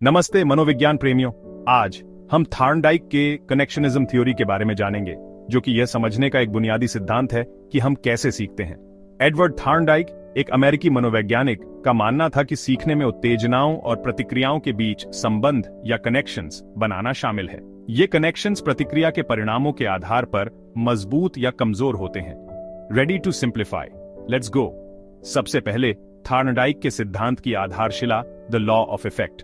नमस्ते मनोविज्ञान प्रेमियों। आज हम थार्नडाइक के कनेक्शनिज्म थ्योरी के बारे में जानेंगे, जो कि यह समझने का एक बुनियादी सिद्धांत है कि हम कैसे सीखते हैं। एडवर्ड थार्नडाइक, एक अमेरिकी मनोवैज्ञानिक, का मानना था कि सीखने में उत्तेजनाओं और प्रतिक्रियाओं के बीच संबंध या कनेक्शंस बनाना शामिल है। ये कनेक्शंस प्रतिक्रिया के परिणामों के आधार पर मजबूत या कमजोर होते हैं। Ready to simplify, let's go. सबसे पहले थार्नडाइक के सिद्धांत की आधारशिला, द लॉ ऑफ इफेक्ट।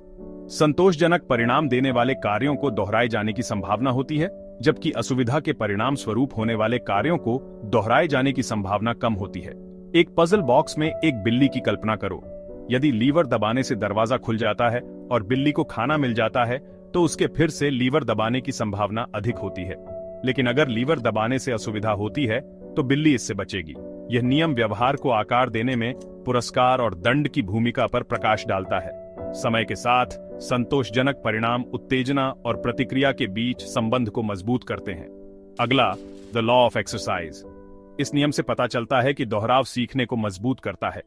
संतोषजनक परिणाम देने वाले कार्यों को दोहराए जाने की संभावना होती है, जबकि असुविधा के परिणाम स्वरूप होने वाले कार्यों को दोहराए जाने की संभावना कम होती है। एक पजल बॉक्स में एक बिल्ली की कल्पना करो। यदि लीवर दबाने से दरवाजा खुल जाता है और बिल्ली को खाना मिल जाता है, तो उसके फिर से लीवर दबाने की संभावना अधिक होती है। लेकिन अगर लीवर दबाने से असुविधा होती है, तो बिल्ली इससे बचेगी। यह नियम व्यवहार को आकार देने में पुरस्कार और दंड की भूमिका पर प्रकाश डालता है। समय के साथ संतोषजनक परिणाम उत्तेजना और प्रतिक्रिया के बीच संबंध को मजबूत करते हैं। अगला, द लॉ ऑफ एक्सरसाइज। इस नियम से पता चलता है कि दोहराव सीखने को मजबूत करता है।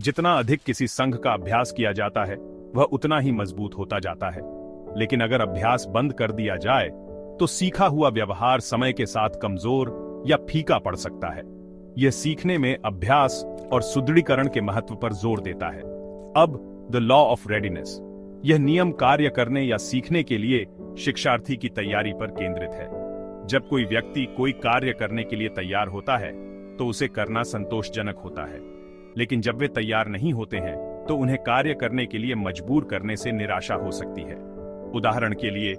जितना अधिक किसी संघ का अभ्यास किया जाता है, वह उतना ही मजबूत होता जाता है। लेकिन अगर अभ्यास बंद कर दिया जाए, तो सीखा हुआ व्यवहार समय के साथ कमजोर या फीका पड़ सकता है। यह सीखने में अभ्यास और सुदृढ़ीकरण के महत्व पर जोर देता है। अब द लॉ ऑफ रेडीनेस। यह नियम कार्य करने या सीखने के लिए शिक्षार्थी की तैयारी पर केंद्रित है। जब कोई व्यक्ति कोई कार्य करने के लिए तैयार होता है, तो उसे करना संतोषजनक होता है। लेकिन जब वे तैयार नहीं होते हैं, तो उन्हें कार्य करने के लिए मजबूर करने से निराशा हो सकती है। उदाहरण के लिए,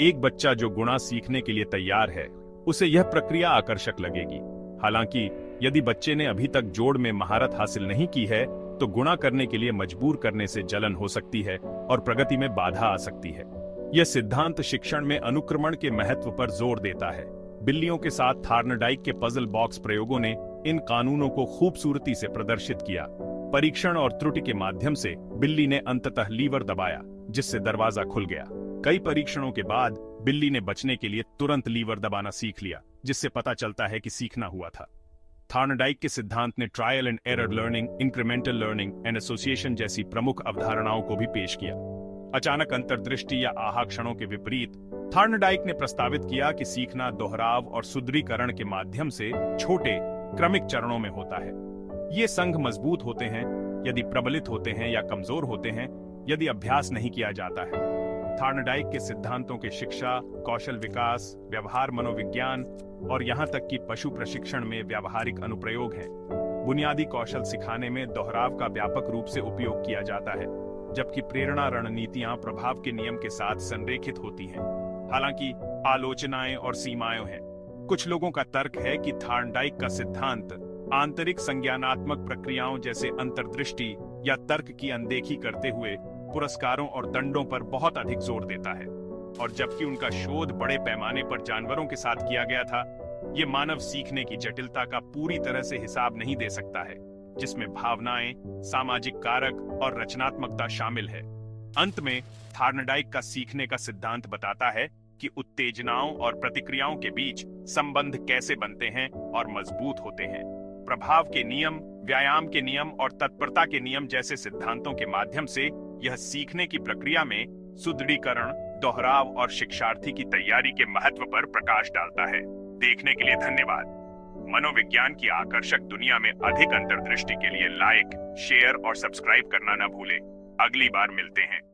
एक बच्चा जो गुणा सीखने के लिए तैयार है, उसे यह प्रक्रिया आकर्षक लगेगी। हालांकि यदि बच्चे ने अभी तक जोड़ में महारत हासिल नहीं की है, तो गुणा करने के लिए मजबूर करने से जलन हो सकती है और प्रगति में बाधा आ सकती है। यह सिद्धांत शिक्षण में अनुक्रमण के महत्व पर जोर देता है। बिल्लियों के साथ थार्नडाइक के पजल बॉक्स प्रयोगों ने इन कानूनों को खूबसूरती से प्रदर्शित किया। परीक्षण और त्रुटि के माध्यम से बिल्ली ने अंततः लीवर दबाया, जिससे दरवाजा खुल गया। कई परीक्षणों के बाद बिल्ली ने बचने के लिए तुरंत लीवर दबाना सीख लिया, जिससे पता चलता है कि सीखना हुआ था। थार्नडाइक के सिद्धांत ने trial and error learning, incremental learning and association जैसी प्रमुख अवधारणाओं को भी पेश किया। अचानक अंतर्दृष्टि या आहा क्षणों के विपरीत, थार्नडाइक ने प्रस्तावित किया कि सीखना दोहराव और सुदृढ़ीकरण के माध्यम से छोटे क्रमिक चरणों में होता है। ये संघ मजबूत होते हैं यदि प्रबलित होते हैं या कमजोर होते हैं यदि अभ्यास नहीं किया जाता है। थार्नडाइक के सिद्धांतों के शिक्षा, कौशल विकास, व्यवहार मनोविज्ञान और यहाँ तक कि पशु प्रशिक्षण में व्यावहारिक अनुप्रयोग हैं। बुनियादी कौशल सिखाने में दोहराव का व्यापक रूप से उपयोग किया जाता है, जबकि प्रेरणा रणनीतियां प्रभाव के नियम के साथ संरेखित होती हैं। हालांकि आलोचनाएं और सीमाएं हैं। कुछ लोगों का तर्क है कि थार्नडाइक का सिद्धांत आंतरिक संज्ञानात्मक प्रक्रियाओं जैसे अंतर्दृष्टि या तर्क की अनदेखी करते हुए पुरस्कारों और दंडों पर बहुत अधिक जोर देता है, और जबकि उनका शोध बड़े पैमाने पर जानवरों के साथ किया गया था, ये मानव सीखने की जटिलता का पूरी तरह से हिसाब नहीं दे सकता है, जिसमें भावनाएं, सामाजिक कारक और रचनात्मकता शामिल है। अंत में थार्नडाइक का सीखने का सिद्धांत बताता है कि उत्तेजनाओं और प्रतिक्रियाओं के बीच संबंध कैसे बनते हैं और मजबूत होते हैं। प्रभाव के नियम, व्यायाम के नियम और तत्परता के नियम जैसे सिद्धांतों के माध्यम से यह सीखने की प्रक्रिया में सुदृढ़ीकरण, दोहराव और शिक्षार्थी की तैयारी के महत्व पर प्रकाश डालता है। देखने के लिए धन्यवाद। मनोविज्ञान की आकर्षक दुनिया में अधिक अंतर्दृष्टि के लिए लाइक, शेयर और सब्सक्राइब करना न भूलें। अगली बार मिलते हैं।